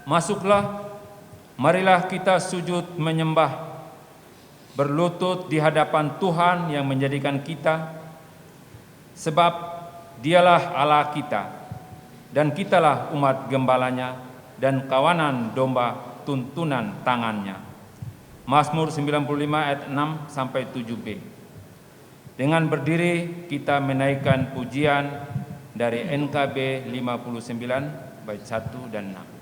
Masuklah, marilah kita sujud menyembah, berlutut di hadapan Tuhan yang menjadikan kita, sebab Dialah Allah kita, dan kitalah umat gembalanya dan kawanan domba tuntunan tangannya. Mazmur 95 ayat 6 sampai 7b. Dengan berdiri kita menaikkan pujian dari NKB 59 bait 1 dan 6.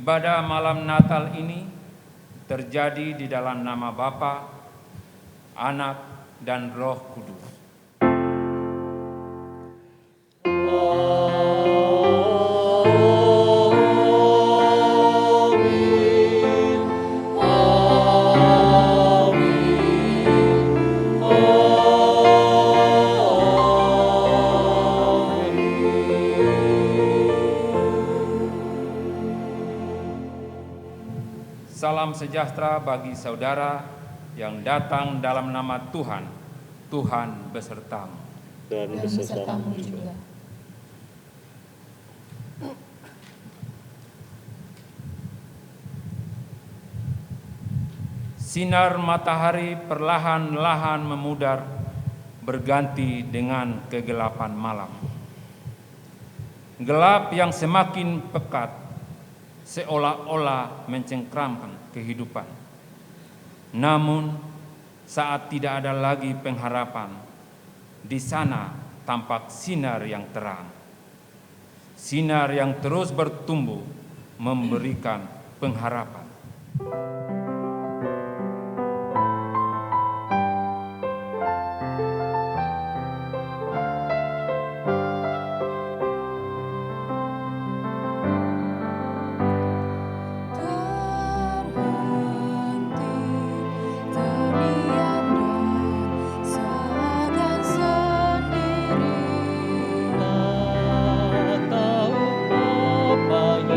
Ibadah malam Natal ini terjadi di dalam nama Bapa, Anak, dan Roh Kudus. Salam sejahtera bagi saudara yang datang dalam nama Tuhan. Tuhan besertamu. Dan besertamu juga. Sinar matahari perlahan-lahan memudar, berganti dengan kegelapan malam. Gelap yang semakin pekat, seolah-olah mencengkramkan kehidupan. Namun, saat tidak ada lagi pengharapan, di sana tampak sinar yang terang. Sinar yang terus bertumbuh, memberikan pengharapan. Tahu apa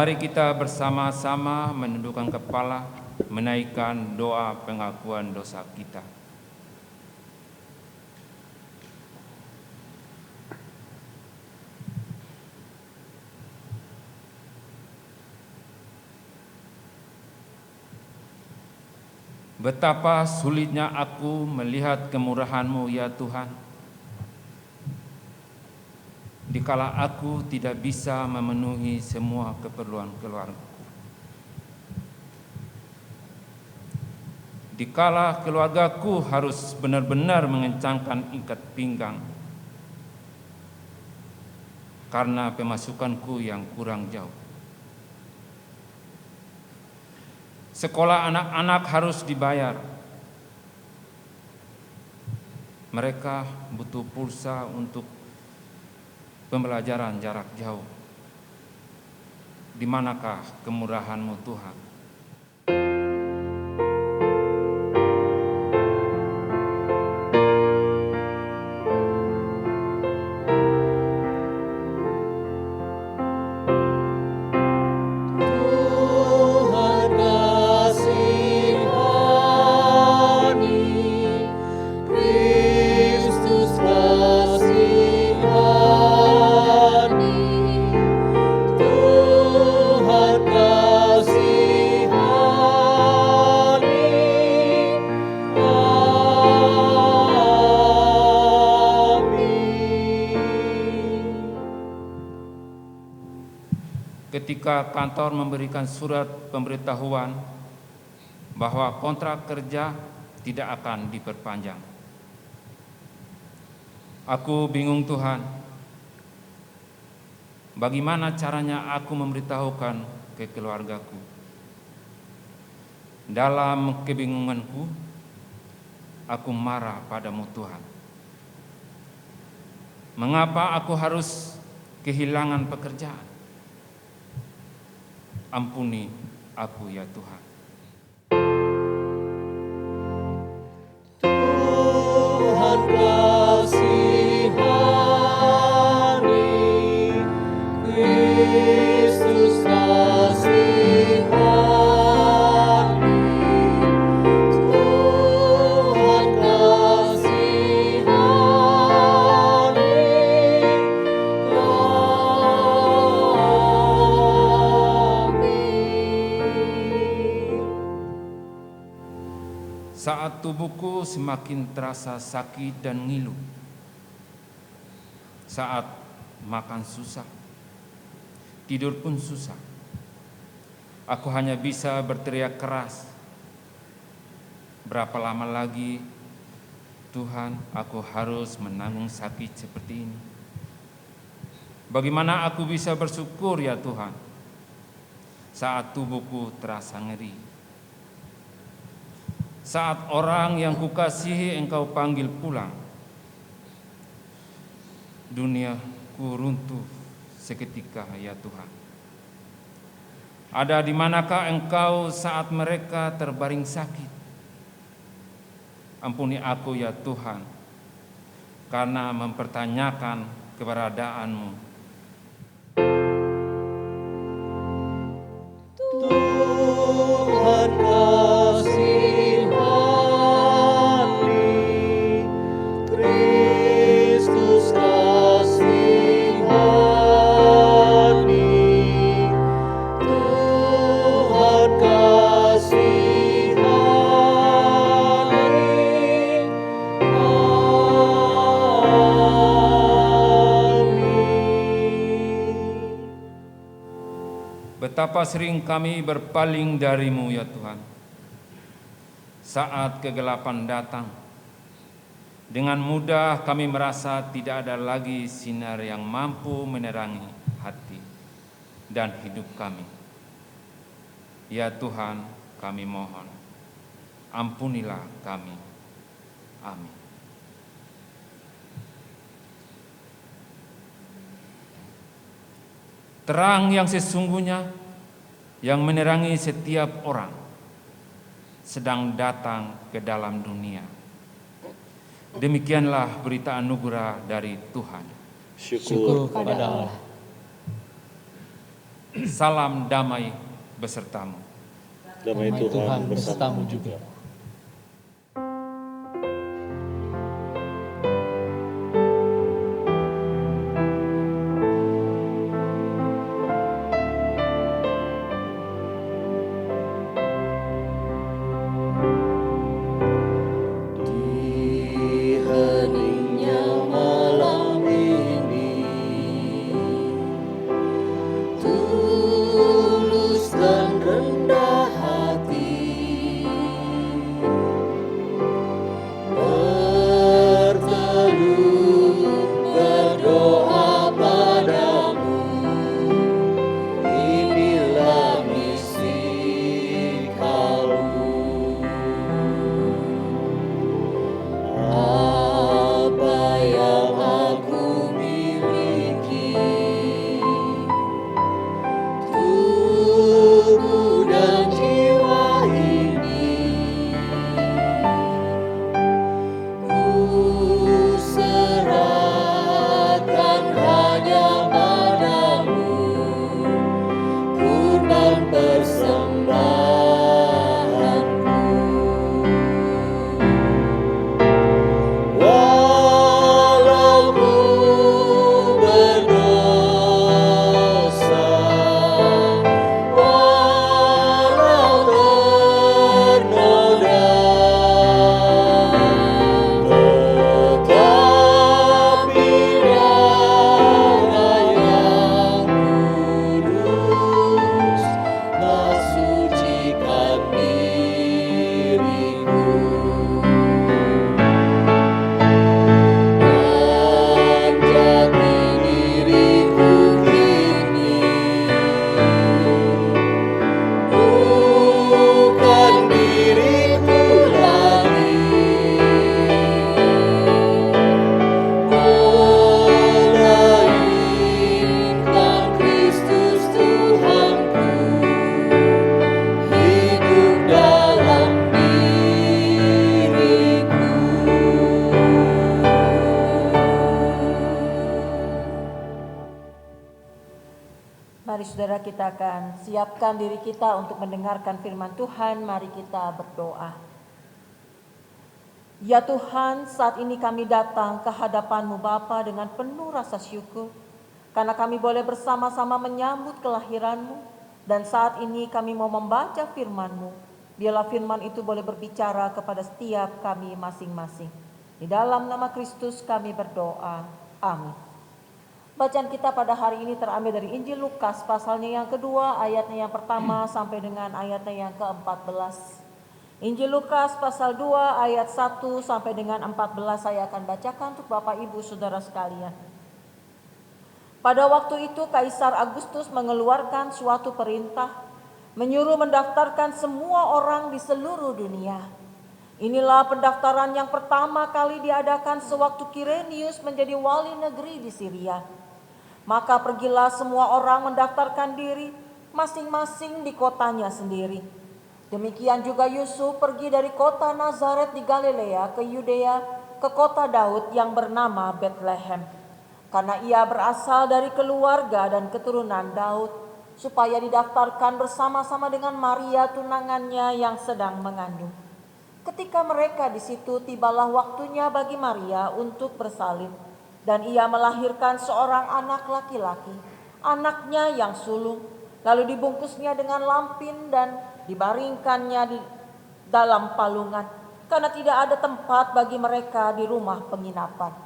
Mari kita bersama-sama menundukkan kepala, menaikkan doa pengakuan dosa kita. Betapa sulitnya aku melihat kemurahan-Mu ya Tuhan, dikala aku tidak bisa memenuhi semua keperluan keluargaku. Dikala keluargaku harus benar-benar mengencangkan ikat pinggang karena pemasukanku yang kurang jauh. Sekolah anak-anak harus dibayar. Mereka butuh pulsa untuk pembelajaran jarak jauh. Di manakah kemurahan-Mu Tuhan? Ketika kantor memberikan surat pemberitahuan bahwa kontrak kerja tidak akan diperpanjang, aku bingung Tuhan. Bagaimana caranya aku memberitahukan ke keluargaku? Dalam kebingunganku, aku marah padamu Tuhan. Mengapa aku harus kehilangan pekerjaan? Ampuni aku ya Tuhan. Tuhan kasihani, Kristus kasihani, Tuhan kasihani. Saat tubuhku semakin terasa sakit dan ngilu, saat makan susah, tidur pun susah, aku hanya bisa berteriak keras, berapa lama lagi Tuhan aku harus menanggung sakit seperti ini? Bagaimana aku bisa bersyukur ya Tuhan saat tubuhku terasa ngeri? Saat orang yang kukasihi Engkau panggil pulang, duniaku runtuh seketika ya Tuhan. Ada di manakah Engkau saat mereka terbaring sakit? Ampuni aku ya Tuhan, karena mempertanyakan keberadaan-Mu. Tuhan kasihani, Kristus kasihani, Tuhan kasihani, Betapa sering kami berpaling dari-Mu ya Tuhan. Saat kegelapan datang, dengan mudah kami merasa tidak ada lagi sinar yang mampu menerangi hati dan hidup kami. Ya Tuhan, kami mohon, ampunilah kami. Amin. Terang yang sesungguhnya yang menerangi setiap orang sedang datang ke dalam dunia. Demikianlah berita anugerah dari Tuhan. Syukur kepada Allah. Salam damai besertamu. Damai Tuhan besertamu juga. Di heningnya malam ini, tulus dan rendah hati, berteduh berdoa padamu. Inilah misi kalbu. Apa yang aku miliki, tubuh dan jiwa ini, ku serahkan hanya padamu, kurban persembahanku. Walau ku berdosa, walau ternoda, tetapi darah yang kudus mensucikan diriku. Dan jati diriku kini bukan diriku lagi, melainkan Kristus Tuhanku hidup dalam diriku. Mari saudara, kita akan siapkan diri kita untuk mendengarkan firman Tuhan. Mari kita berdoa. Ya Tuhan, saat ini kami datang ke hadapan-Mu Bapa dengan penuh rasa syukur, karena kami boleh bersama-sama menyambut kelahiran-Mu. Dan saat ini kami mau membaca firman-Mu. Biarlah firman itu boleh berbicara kepada setiap kami masing-masing. Di dalam nama Kristus kami berdoa. Amin. Bacaan kita pada hari ini terambil dari Injil Lukas pasalnya yang kedua, ayatnya yang pertama sampai dengan ayatnya yang ke-14. Injil Lukas pasal 2 ayat 1 sampai dengan 14 saya akan bacakan untuk Bapak Ibu Saudara sekalian. Pada waktu itu Kaisar Agustus mengeluarkan suatu perintah, menyuruh mendaftarkan semua orang di seluruh dunia. Inilah pendaftaran yang pertama kali diadakan sewaktu Kirenius menjadi wali negeri di Syria. Maka pergilah semua orang mendaftarkan diri masing-masing di kotanya sendiri. Demikian juga Yusuf pergi dari kota Nazaret di Galilea ke Yudea, ke kota Daud yang bernama Betlehem, karena ia berasal dari keluarga dan keturunan Daud, supaya didaftarkan bersama-sama dengan Maria tunangannya yang sedang mengandung. Ketika mereka di situ, tibalah waktunya bagi Maria untuk bersalin. Dan ia melahirkan seorang anak laki-laki, anaknya yang sulung. Lalu dibungkusnya dengan lampin dan dibaringkannya di dalam palungan, karena tidak ada tempat bagi mereka di rumah penginapan.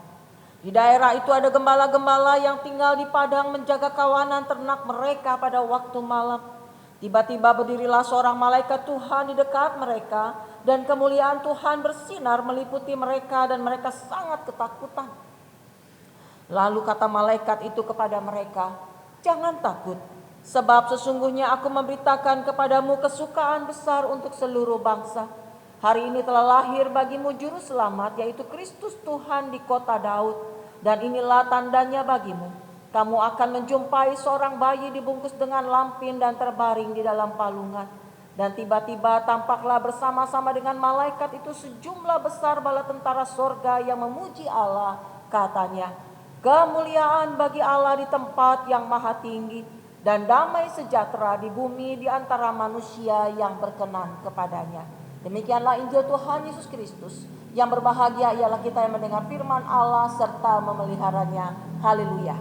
Di daerah itu ada gembala-gembala yang tinggal di padang menjaga kawanan ternak mereka pada waktu malam. Tiba-tiba berdirilah seorang malaikat Tuhan di dekat mereka, dan kemuliaan Tuhan bersinar meliputi mereka, dan mereka sangat ketakutan. Lalu kata malaikat itu kepada mereka, "Jangan takut, sebab sesungguhnya aku memberitakan kepadamu kesukaan besar untuk seluruh bangsa. Hari ini telah lahir bagimu juru selamat, yaitu Kristus Tuhan di kota Daud. Dan inilah tandanya bagimu, kamu akan menjumpai seorang bayi dibungkus dengan lampin dan terbaring di dalam palungan." Dan tiba-tiba tampaklah bersama-sama dengan malaikat itu sejumlah besar bala tentara sorga yang memuji Allah. Katanya, "Kemuliaan bagi Allah di tempat yang maha tinggi, dan damai sejahtera di bumi di antara manusia yang berkenan kepadanya. Demikianlah Injil Tuhan Yesus Kristus. Yang berbahagia ialah kita yang mendengar firman Allah serta memeliharanya. Haleluya.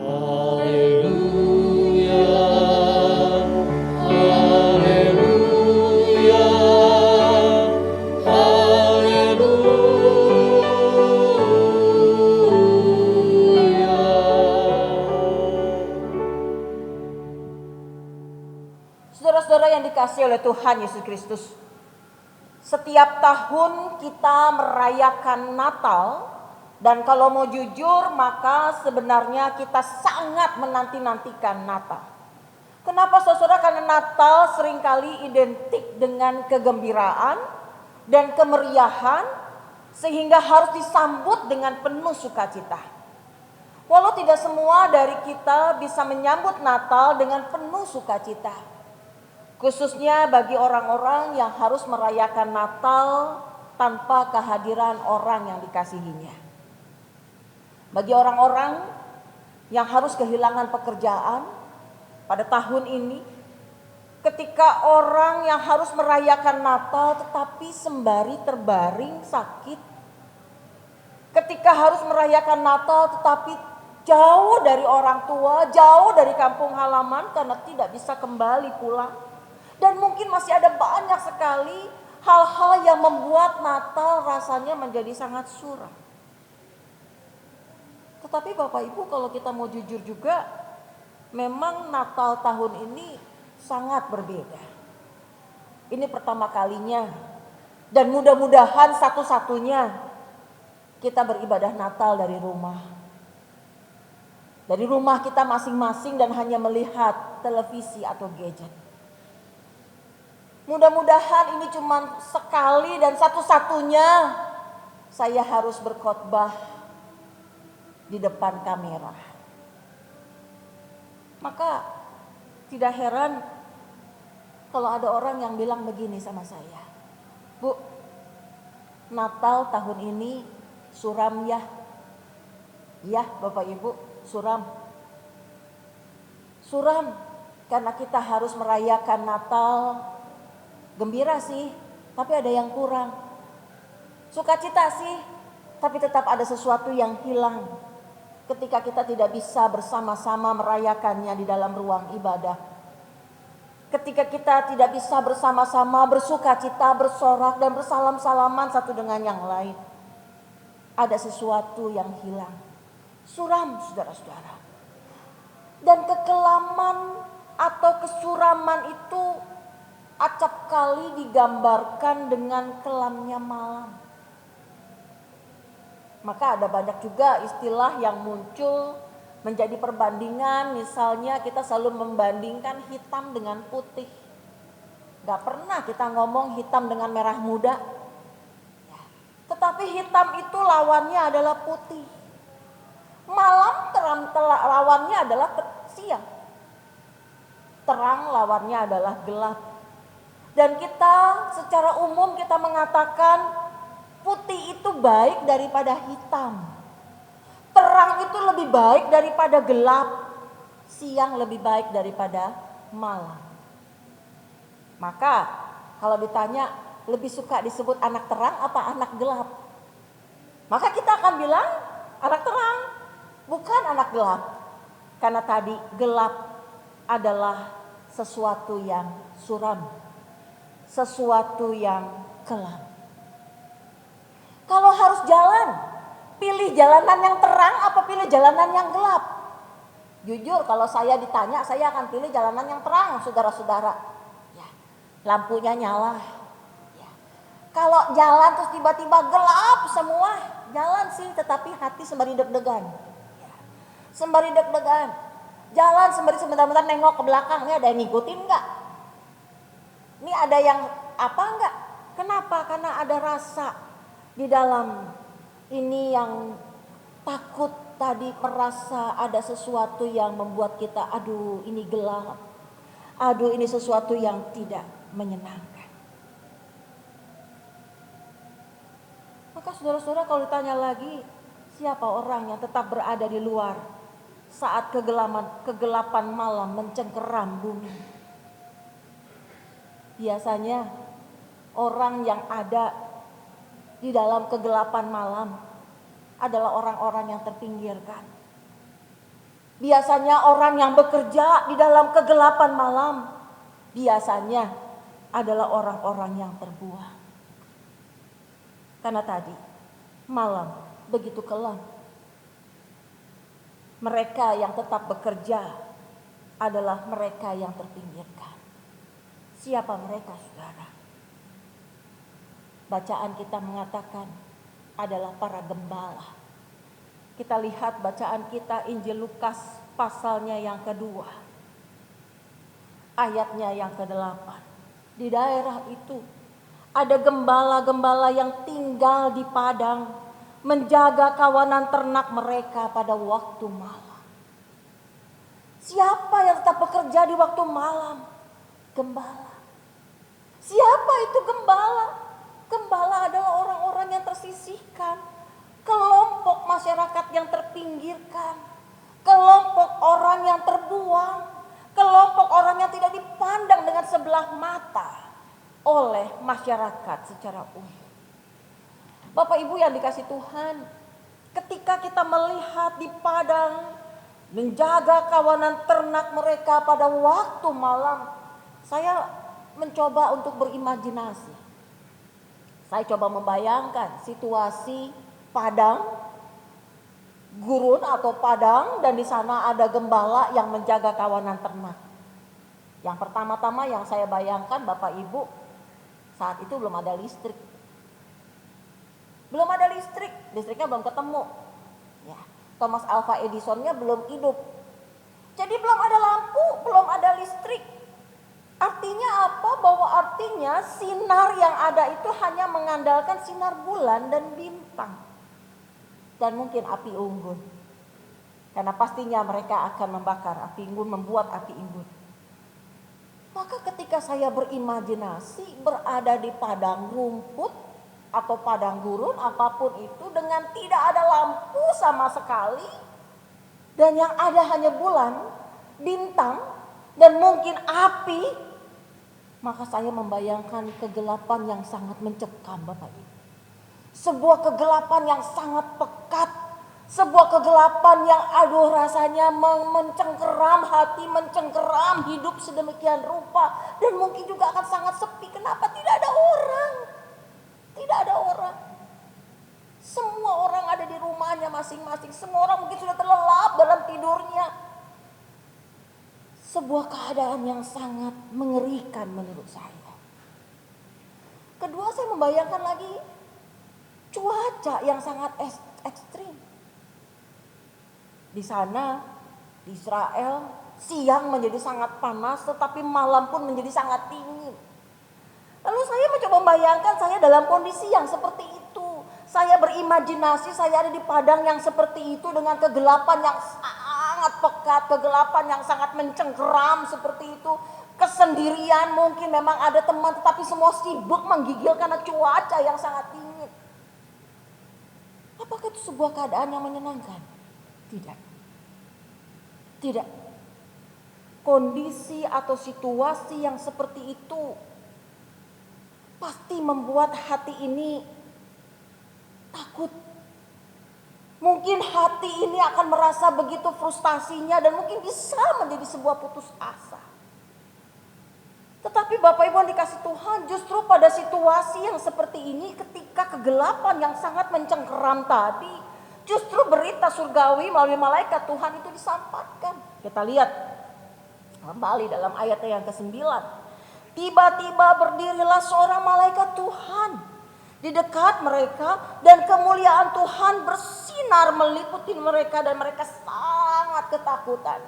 Haleluya, haleluya, haleluya. Saudara-saudara yang dikasihi oleh Tuhan Yesus Kristus, setiap tahun kita merayakan Natal, dan kalau mau jujur maka sebenarnya kita sangat menanti-nantikan Natal. Kenapa saudara? Karena Natal seringkali identik dengan kegembiraan dan kemeriahan, sehingga harus disambut dengan penuh sukacita. Walau tidak semua dari kita bisa menyambut Natal dengan penuh sukacita, khususnya bagi orang-orang yang harus merayakan Natal tanpa kehadiran orang yang dikasihinya. Bagi orang-orang yang harus kehilangan pekerjaan pada tahun ini, ketika orang yang harus merayakan Natal tetapi sembari terbaring sakit, ketika harus merayakan Natal tetapi jauh dari orang tua, jauh dari kampung halaman karena tidak bisa kembali pulang, dan mungkin masih ada banyak sekali hal-hal yang membuat Natal rasanya menjadi sangat suram. Tetapi Bapak Ibu, kalau kita mau jujur juga, memang Natal tahun ini sangat berbeda. Ini pertama kalinya, dan mudah-mudahan satu-satunya kita beribadah Natal dari rumah. Dari rumah kita masing-masing dan hanya melihat televisi atau gadget. Mudah-mudahan ini cuma sekali dan satu-satunya saya harus berkhotbah di depan kamera. Maka tidak heran kalau ada orang yang bilang begini sama saya, "Bu, Natal tahun ini suram ya?" Iya Bapak Ibu, suram. Suram karena kita harus merayakan Natal. Gembira sih, tapi ada yang kurang. Sukacita sih, tapi tetap ada sesuatu yang hilang ketika kita tidak bisa bersama-sama merayakannya di dalam ruang ibadah. Ketika kita tidak bisa bersama-sama bersukacita, bersorak dan bersalam-salaman satu dengan yang lain. Ada sesuatu yang hilang. Suram saudara-saudara. Dan kekelaman atau kesuraman itu acap kali digambarkan dengan kelamnya malam. Maka ada banyak juga istilah yang muncul menjadi perbandingan. Misalnya kita selalu membandingkan hitam dengan putih. Gak pernah kita ngomong hitam dengan merah muda. Tetapi hitam itu lawannya adalah putih. Malam terang lawannya adalah siang. Terang lawannya adalah gelap. Dan kita secara umum kita mengatakan putih itu baik daripada hitam. Terang itu lebih baik daripada gelap. Siang lebih baik daripada malam. Maka kalau ditanya lebih suka disebut anak terang apa anak gelap? Maka kita akan bilang anak terang, bukan anak gelap. Karena tadi gelap adalah sesuatu yang suram. Sesuatu yang kelam. Kalau harus jalan, pilih jalanan yang terang apa pilih jalanan yang gelap? Jujur kalau saya ditanya, saya akan pilih jalanan yang terang, saudara-saudara. Ya, lampunya nyala. Ya. Kalau jalan terus tiba-tiba gelap semua, jalan sih tetapi hati sembari deg-degan. Ya. Sembari deg-degan. Jalan sembari sebentar-bentar nengok ke belakang, ini ada yang ngikutin enggak? Ini ada yang apa enggak? Kenapa? Karena ada rasa di dalam ini yang takut tadi, merasa ada sesuatu yang membuat kita aduh ini gelap. Aduh ini sesuatu yang tidak menyenangkan. Maka saudara-saudara kalau ditanya lagi, Siapa orang yang tetap berada di luar saat kegelapan malam mencengkeram bumi? Biasanya orang yang ada di dalam kegelapan malam adalah orang-orang yang terpinggirkan. Biasanya orang yang bekerja di dalam kegelapan malam biasanya adalah orang-orang yang terbuang. Karena tadi malam begitu kelam. Mereka yang tetap bekerja adalah mereka yang terpinggirkan. Siapa mereka, saudara? Bacaan kita mengatakan adalah para gembala. Kita lihat bacaan kita Injil Lukas pasalnya yang kedua, ayatnya yang ke-8. Di daerah itu ada gembala-gembala yang tinggal di padang, menjaga kawanan ternak mereka pada waktu malam. Siapa yang tetap bekerja di waktu malam? Gembala. Siapa itu gembala? Gembala adalah orang-orang yang tersisihkan, kelompok masyarakat yang terpinggirkan, kelompok orang yang terbuang, kelompok orang yang tidak dipandang dengan sebelah mata oleh masyarakat secara umum. Bapak Ibu yang dikasih Tuhan, ketika kita melihat di padang menjaga kawanan ternak mereka pada waktu malam, saya mencoba untuk berimajinasi. Saya coba membayangkan situasi padang gurun atau padang, dan di sana ada gembala yang menjaga kawanan ternak. Yang pertama-tama yang saya bayangkan, Bapak Ibu, saat itu belum ada listrik. Belum ada listrik, listriknya belum ketemu. Ya, Thomas Alva Edisonnya belum hidup. Jadi belum ada lampu, belum ada listrik. Artinya apa? Bahwa artinya sinar yang ada itu hanya mengandalkan sinar bulan dan bintang. Dan mungkin api unggun. Karena pastinya mereka akan membakar api unggun, membuat api unggun. Maka ketika saya berimajinasi berada di padang rumput atau padang gurun apapun itu, dengan tidak ada lampu sama sekali, dan yang ada hanya bulan, bintang, dan mungkin api, maka saya membayangkan kegelapan yang sangat mencekam, Bapak Ibu. Sebuah kegelapan yang sangat pekat, sebuah kegelapan yang rasanya mencengkeram hati, mencengkeram hidup sedemikian rupa, dan mungkin juga akan sangat sepi. Kenapa? Tidak ada orang. Tidak ada orang. Semua orang ada di rumahnya masing-masing. Semua orang mungkin sudah terlelap dalam tidurnya. Sebuah keadaan yang sangat mengerikan menurut saya. Kedua, saya membayangkan lagi cuaca yang sangat ekstrim. Di sana, di Israel, siang menjadi sangat panas, tetapi malam pun menjadi sangat dingin. Lalu saya mencoba membayangkan saya dalam kondisi yang seperti itu. Saya berimajinasi saya ada di padang yang seperti itu dengan kegelapan yang sangat pekat, kegelapan yang sangat mencengkeram seperti itu. Kesendirian, mungkin memang ada teman, tetapi semua sibuk menggigil karena cuaca yang sangat dingin. Apakah itu sebuah keadaan yang menyenangkan? Tidak. Tidak. Kondisi atau situasi yang seperti itu pasti membuat hati ini takut. Mungkin hati ini akan merasa begitu frustasinya dan mungkin bisa menjadi sebuah putus asa. Tetapi Bapak Ibu yang dikasih Tuhan, justru pada situasi yang seperti ini, ketika kegelapan yang sangat mencengkeram tadi, justru berita surgawi melalui malaikat Tuhan itu disampaikan. Kita lihat kembali dalam ayat yang ke-9. Tiba-tiba berdirilah seorang malaikat Tuhan di dekat mereka, dan kemuliaan Tuhan bersinar meliputi mereka, dan mereka sangat ketakutan.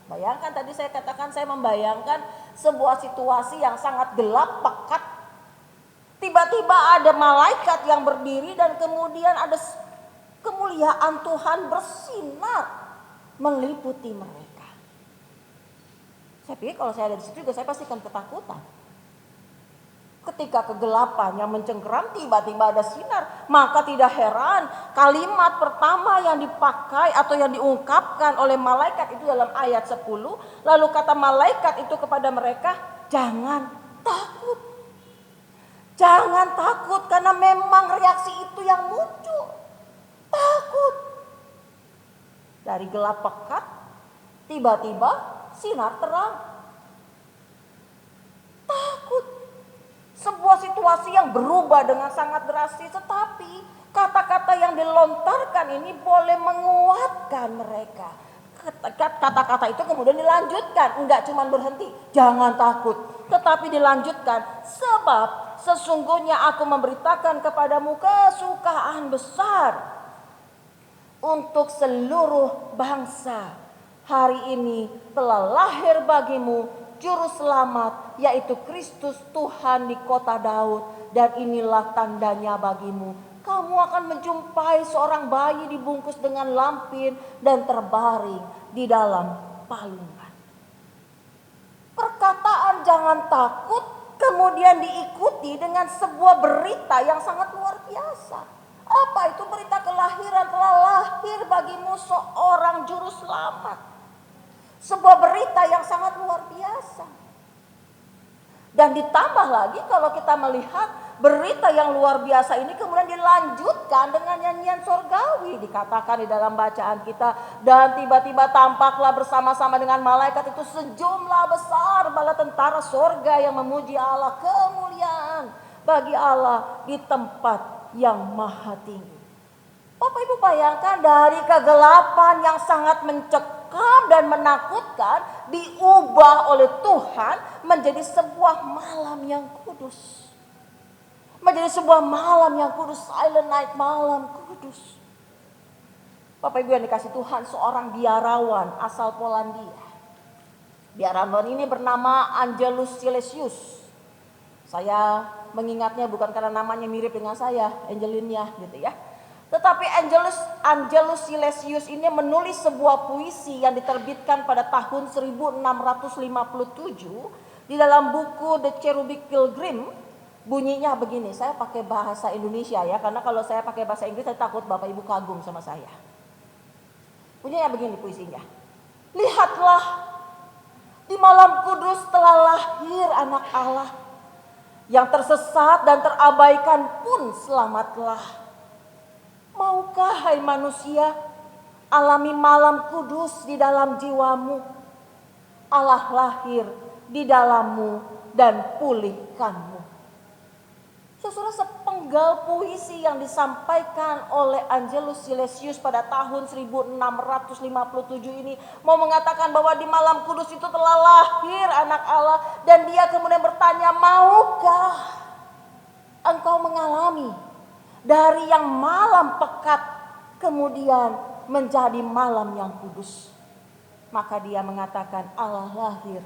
Bayangkan tadi saya katakan, saya membayangkan sebuah situasi yang sangat gelap, pekat. Tiba-tiba ada malaikat yang berdiri, dan kemudian ada kemuliaan Tuhan bersinar meliputi mereka. Saya pikir kalau saya ada di situ juga saya pasti akan ketakutan. Ketika kegelapan yang mencengkeram tiba-tiba ada sinar, maka tidak heran kalimat pertama yang dipakai atau yang diungkapkan oleh malaikat itu dalam ayat 10. Lalu kata malaikat itu kepada mereka, jangan takut. Jangan takut, karena memang reaksi itu yang muncul. Takut. Dari gelap pekat, tiba-tiba sinar terang. Takut. Sebuah situasi yang berubah dengan sangat drastis, tetapi kata-kata yang dilontarkan ini boleh menguatkan mereka. Kata-kata itu kemudian dilanjutkan, enggak cuma berhenti, jangan takut, tetapi dilanjutkan, sebab sesungguhnya aku memberitakan kepadamu kesukaan besar untuk seluruh bangsa. Hari ini telah lahir bagimu Juru Selamat, yaitu Kristus Tuhan di kota Daud. Dan inilah tandanya bagimu. Kamu akan menjumpai seorang bayi dibungkus dengan lampin dan terbaring di dalam palungan. Perkataan jangan takut kemudian diikuti dengan sebuah berita yang sangat luar biasa. Apa itu berita kelahiran? Telah lahir bagimu seorang Juru Selamat. Sebuah berita yang sangat luar biasa. Dan ditambah lagi kalau kita melihat berita yang luar biasa ini kemudian dilanjutkan dengan nyanyian sorgawi. Dikatakan di dalam bacaan kita, dan tiba-tiba tampaklah bersama-sama dengan malaikat itu sejumlah besar bala tentara sorga yang memuji Allah. Kemuliaan bagi Allah di tempat yang maha tinggi. Bapak Ibu bayangkan, dari kegelapan yang sangat mencekam dan menakutkan diubah oleh Tuhan menjadi sebuah malam yang kudus. Menjadi sebuah malam yang kudus, silent night, malam kudus. Bapak Ibu yang dikasih Tuhan, seorang biarawan asal Polandia. Biarawan ini bernama Angelus Silesius. Saya mengingatnya bukan karena namanya mirip dengan saya, Angelinnya gitu ya. Tetapi Angelus Silesius ini menulis sebuah puisi yang diterbitkan pada tahun 1657 di dalam buku The Cherubic Pilgrim. Bunyinya begini, saya pakai bahasa Indonesia ya, karena kalau saya pakai bahasa Inggris saya takut Bapak Ibu kagum sama saya. Bunyinya begini puisinya. Lihatlah, di malam kudus telah lahir anak Allah, yang tersesat dan terabaikan pun selamatlah. Maukah hai manusia alami malam kudus di dalam jiwamu? Allah lahir di dalammu dan pulihkanmu. Saudara, sepenggal puisi yang disampaikan oleh Angelus Silesius pada tahun 1657 ini mau mengatakan bahwa di malam kudus itu telah lahir anak Allah. Dan dia kemudian bertanya, maukah engkau mengalami dari yang malam pekat kemudian menjadi malam yang kudus? Maka dia mengatakan, Allah lahir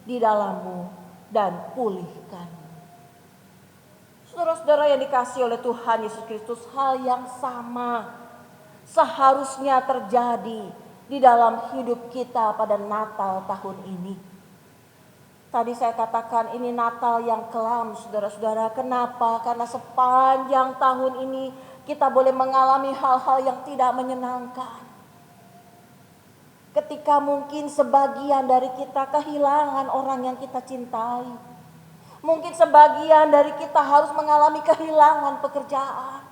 di dalammu dan pulihkanmu. Saudara-saudara yang dikasihi oleh Tuhan Yesus Kristus, hal yang sama seharusnya terjadi di dalam hidup kita pada Natal tahun ini. Tadi saya katakan ini Natal yang kelam, saudara-saudara. Kenapa? Karena sepanjang tahun ini kita boleh mengalami hal-hal yang tidak menyenangkan. Ketika mungkin sebagian dari kita kehilangan orang yang kita cintai. Mungkin sebagian dari kita harus mengalami kehilangan pekerjaan.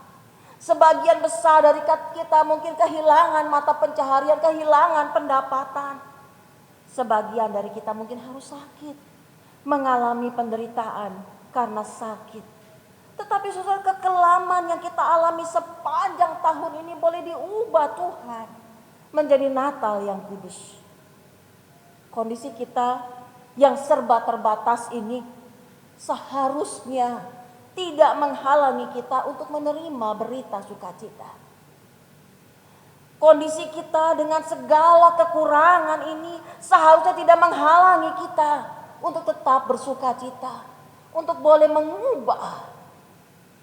Sebagian besar dari kita mungkin kehilangan mata pencaharian, kehilangan pendapatan. Sebagian dari kita mungkin harus sakit, mengalami penderitaan karena sakit. Tetapi saudara, kekelaman yang kita alami sepanjang tahun ini boleh diubah Tuhan menjadi Natal yang kudus. Kondisi kita yang serba terbatas ini seharusnya tidak menghalangi kita untuk menerima berita sukacita. Kondisi kita dengan segala kekurangan ini seharusnya tidak menghalangi kita untuk tetap bersukacita, untuk boleh mengubah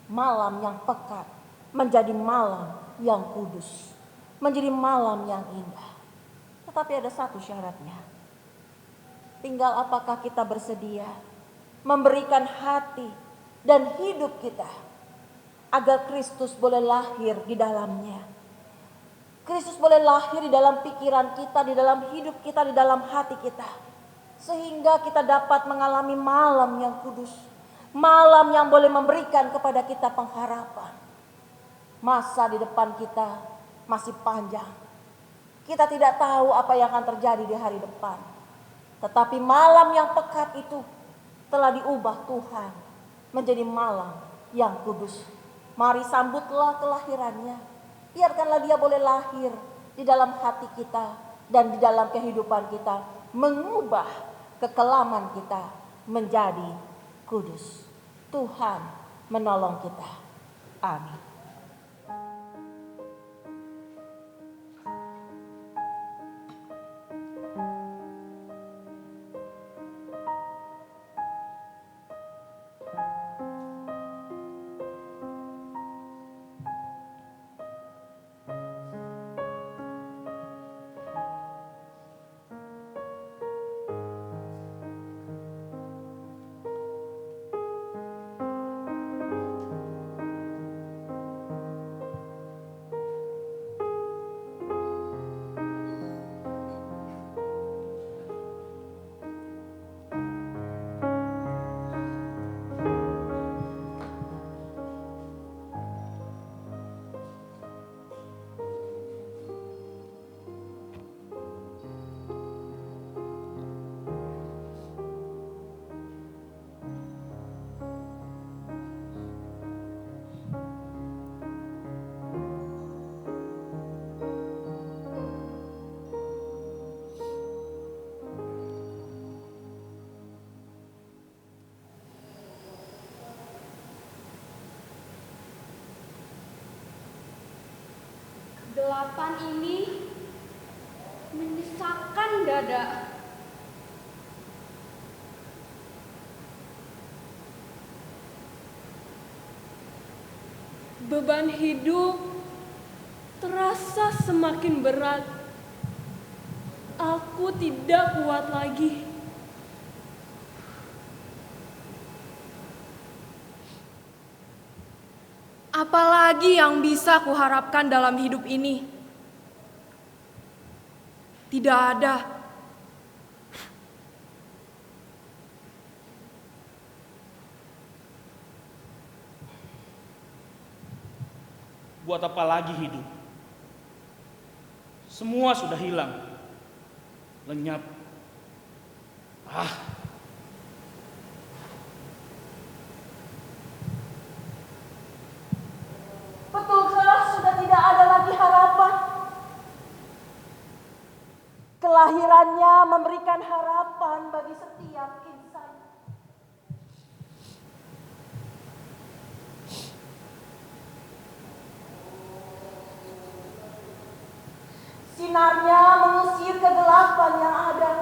malam yang pekat menjadi malam yang kudus, menjadi malam yang indah. Tetapi ada satu syaratnya. Tinggal apakah kita bersedia memberikan hati, dan hidup kita, agar Kristus boleh lahir di dalamnya. Kristus boleh lahir di dalam pikiran kita, di dalam hidup kita, di dalam hati kita. Sehingga kita dapat mengalami malam yang kudus. Malam yang boleh memberikan kepada kita pengharapan. Masa di depan kita masih panjang. Kita tidak tahu apa yang akan terjadi di hari depan. Tetapi malam yang pekat itu telah diubah Tuhan menjadi malam yang kudus. Mari sambutlah kelahirannya. Biarkanlah dia boleh lahir di dalam hati kita dan di dalam kehidupan kita. Mengubah kekelaman kita menjadi kudus. Tuhan menolong kita. Amin. Kegelapan ini menyesakkan dada. Beban hidup terasa semakin berat. Aku tidak kuat lagi. Apalagi yang bisa kuharapkan dalam hidup ini? Tidak ada. Buat apa lagi hidup? Semua sudah hilang, lenyap. Betulkah sudah tidak ada lagi harapan? Kelahirannya memberikan harapan bagi setiap insan. Sinarnya mengusir kegelapan yang ada.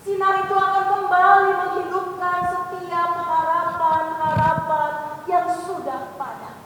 Sinar itu akan kembali menghidupkan setiap harapan-harapan yang sudah padam.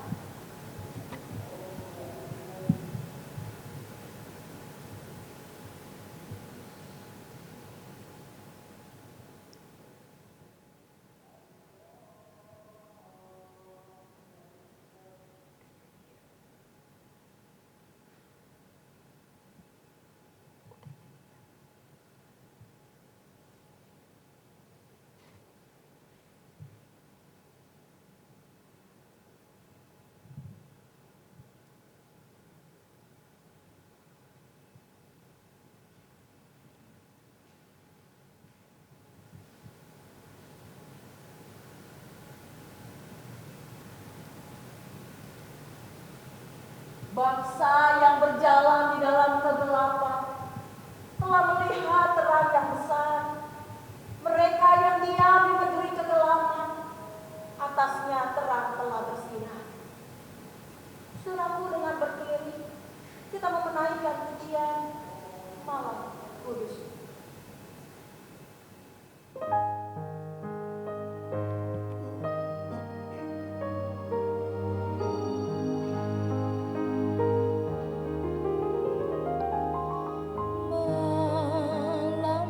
Bangsa yang berjalan di dalam kegelapan telah melihat terang yang besar. Mereka yang diam di negeri kegelapan, atasnya terang telah bersinar. Saudaraku, dengan berdiri, kita memenaikkan pujian malam kudus. Malam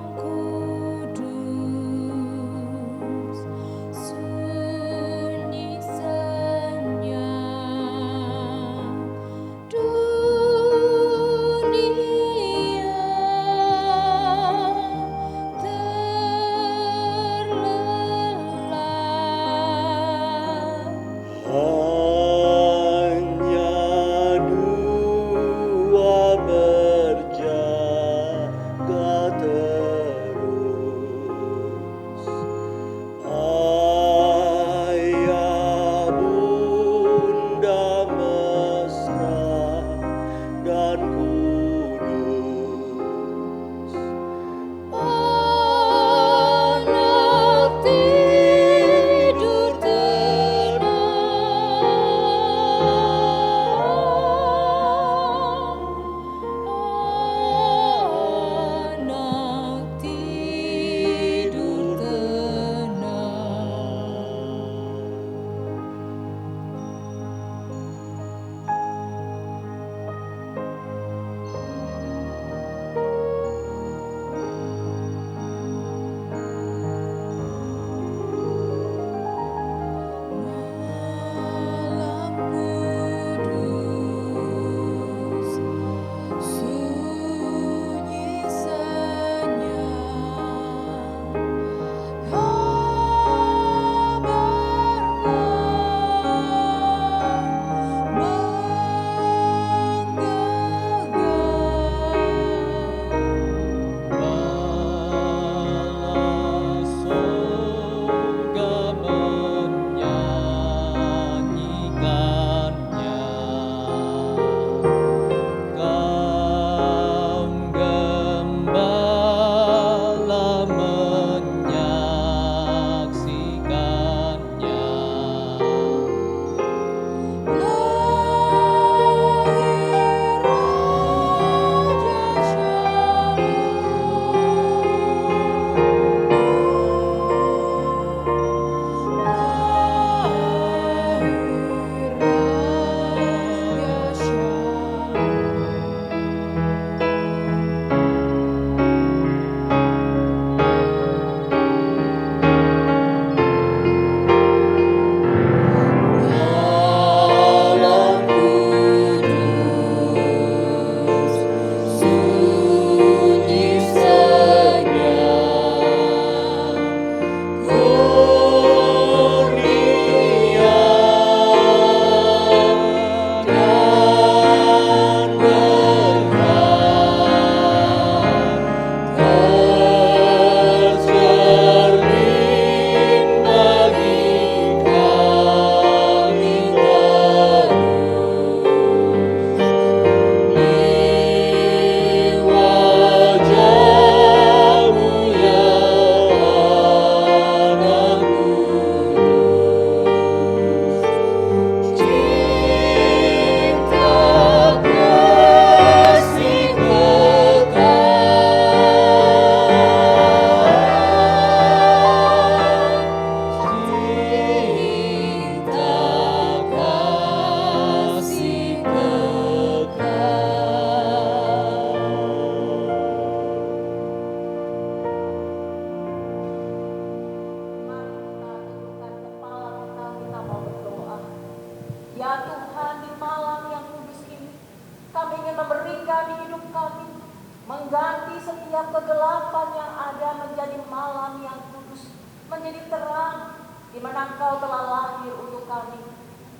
menjadi terang di mana Engkau telah lahir untuk kami.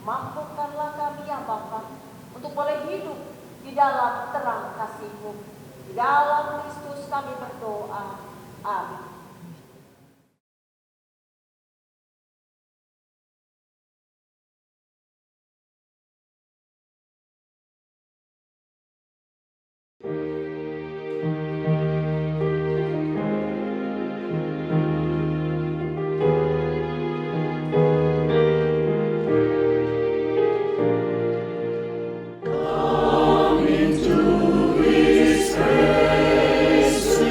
Mampukanlah kami ya Bapa untuk boleh hidup di dalam terang kasih-Mu. Di dalam Kristus kami berdoa. Amin. Into His gracious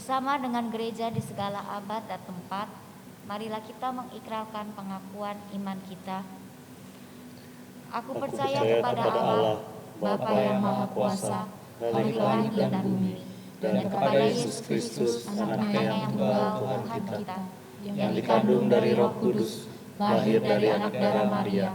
Bersama dengan gereja di segala abad dan tempat, marilah kita mengikrarkan pengakuan iman kita. Aku percaya kepada Allah, Bapa yang Maha Kuasa, Khalik langit dan bumi, dan kepada Yesus Kristus, Anaknya yang tunggal Tuhan kita, yang dikandung dari Roh Kudus, lahir dari anak darah Maria,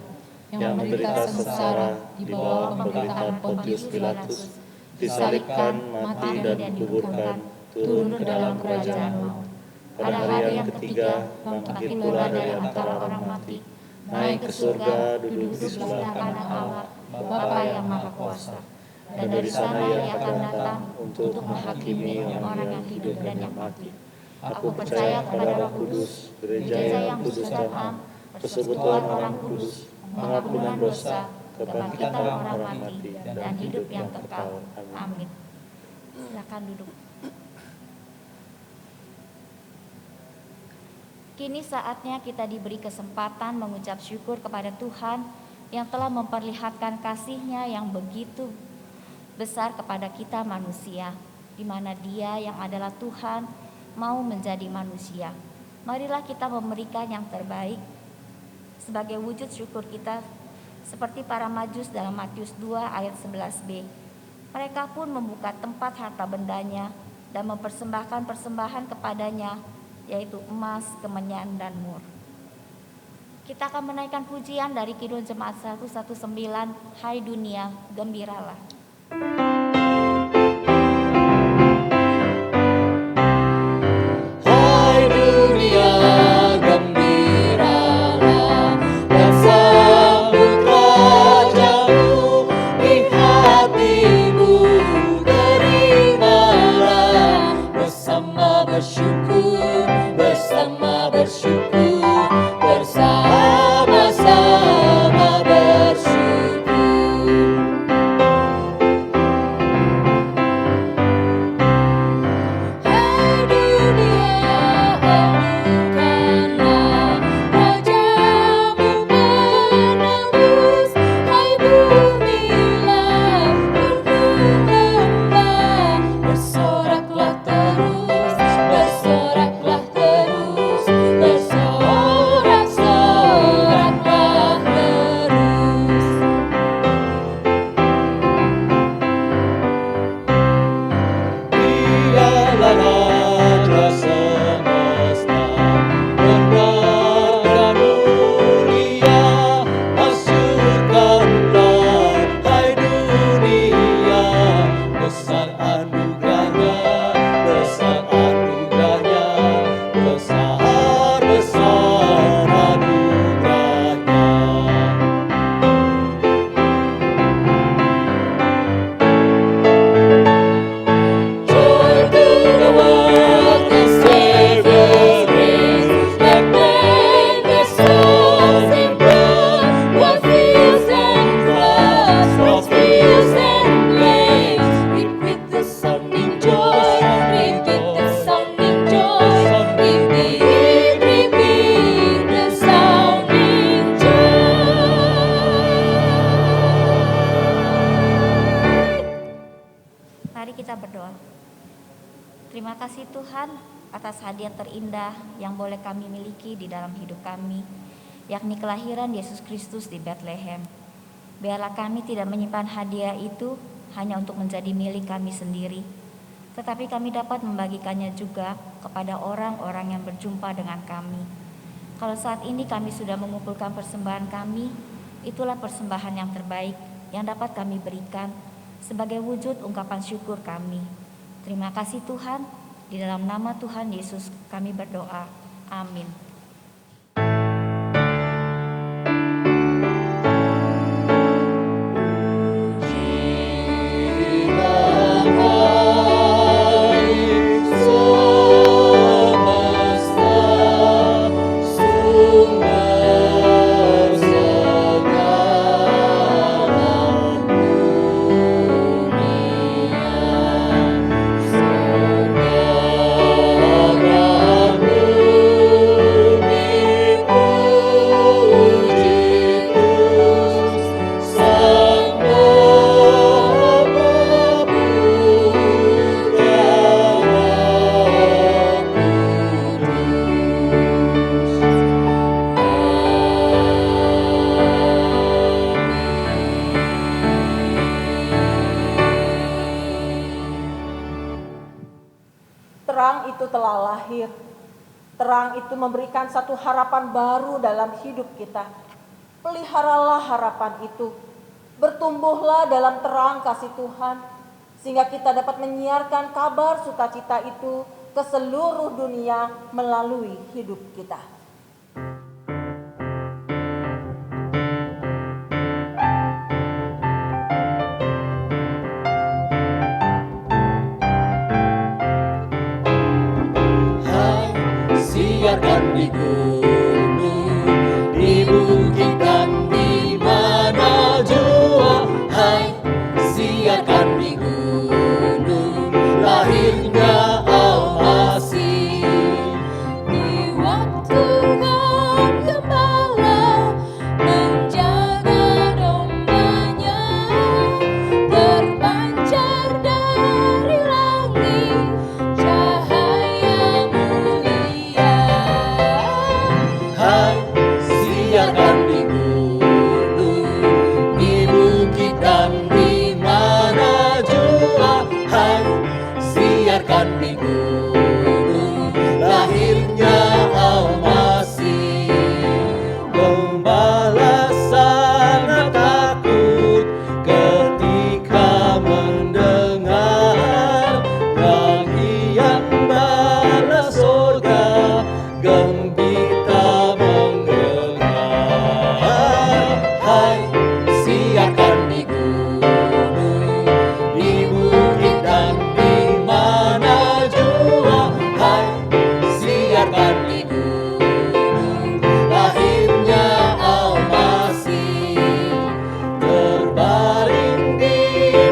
yang menderita sengsara di bawah pemerintahan Pontius Pilatus, disalibkan, mati dan dikuburkan, turun ke dalam kerajaan maut. Pada hari yang ketiga, bangkit pula dari antara orang mati, naik ke surga, duduk di sebelah kanan Allah, Bapa yang Maha Kuasa. Dan dari sana Ia akan datang untuk menghakimi orang yang hidup dan yang mati. Aku percaya kepada Roh Kudus, gereja yang kudus dan am, persekutuan orang kudus, pengampunan dosa, kebangkitan orang mati, dan hidup yang kekal. Amin. Silakan duduk. Kini saatnya kita diberi kesempatan mengucap syukur kepada Tuhan yang telah memperlihatkan kasih-Nya yang begitu besar kepada kita manusia, di mana Dia yang adalah Tuhan mau menjadi manusia. Marilah kita memberikan yang terbaik sebagai wujud syukur kita, seperti para Majus dalam Matius 2 ayat 11b. Mereka pun membuka tempat harta bendanya dan mempersembahkan persembahan kepadanya, yaitu emas, kemenyan, dan mur. Kita akan menaikkan pujian dari Kidung Jemaat 119, Hai Dunia, Gembiralah. Hai dunia, gembiralah dan sambut Rajamu di hatimu, terimalah bersama bersyukur, bersama bersyukur, bersama-sama bersyukur. Hai dunia, anukanlah Rajamu menembus. Hai bumilah, bergembiralah, bersoraklah terus, bersoraklah terus, bersorak-soraklah terus. Dialah Raja semesta, benar dan mulia, masyurkanlah, hai dunia, besar anugerahnya, besar anugerahnya, besar-besar anugerahnya. Joy to the world, the Savior reigns. Let men their souls in blood, what fields and floods, what fields and flames. Reap with the sounding joy, reap with the sounding joy, reap the sounding joy. Mari kita berdoa. Terima kasih Tuhan atas hadiah terindah yang boleh kami miliki di dalam hidup kami, yakni kelahiran Yesus Kristus di Bethlehem. Biarlah kami tidak menyimpan hadiah itu hanya untuk menjadi milik kami sendiri, tetapi kami dapat membagikannya juga kepada orang-orang yang berjumpa dengan kami. Kalau saat ini kami sudah mengumpulkan persembahan kami, itulah persembahan yang terbaik yang dapat kami berikan sebagai wujud ungkapan syukur kami. Terima kasih Tuhan, di dalam nama Tuhan Yesus kami berdoa. Amin. Semesta telah lahir. Terang itu memberikan satu harapan baru dalam hidup kita. Peliharalah harapan itu. Bertumbuhlah dalam terang kasih Tuhan, sehingga kita dapat menyiarkan kabar sukacita itu ke seluruh dunia melalui hidup kita. Hai, siarkan di gunung, di bukit dan di mana jua. Hai, siarkan di gunung, lahirnya Al-Masih. Di waktu gembala menjaga dombanya, terpancar dari langit cahaya mulia. Hai, siarkan di gunung, di bukit dan di mana jua. Hai, siarkan di gunung, lahirnya Al-Masih. Gembala sangat takut ketika mendengar nyanyian bala surga gembira mendengar. Hai, siarkan di gunung, di bukit dan di mana jua. Hai, siarkan di gunung, lahirnya Al-Masih. Terbaring di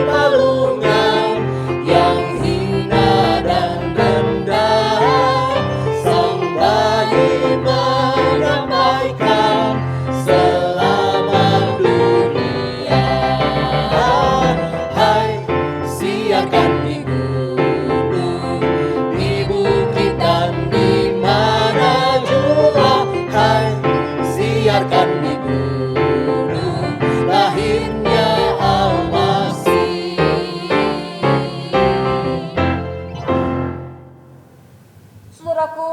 palungan yang hina dan rendah, sang bayi menyampaikan selamat dunia. Hai, siarkan di gunung, di bukit dan di mana jua. Hai, siarkan di gunung, lahirnya Al-Masih. Saudaraku,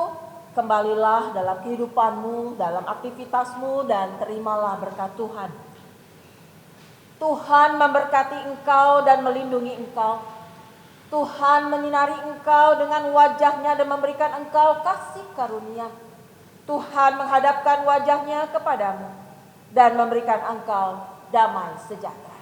kembalilah dalam kehidupanmu, dalam aktivitasmu, dan terimalah berkat Tuhan. Tuhan memberkati engkau dan melindungi engkau. Tuhan menyinari engkau dengan wajah-Nya dan memberikan engkau kasih karunia. Tuhan menghadapkan wajah-Nya kepadamu dan memberikan engkau damai sejahtera.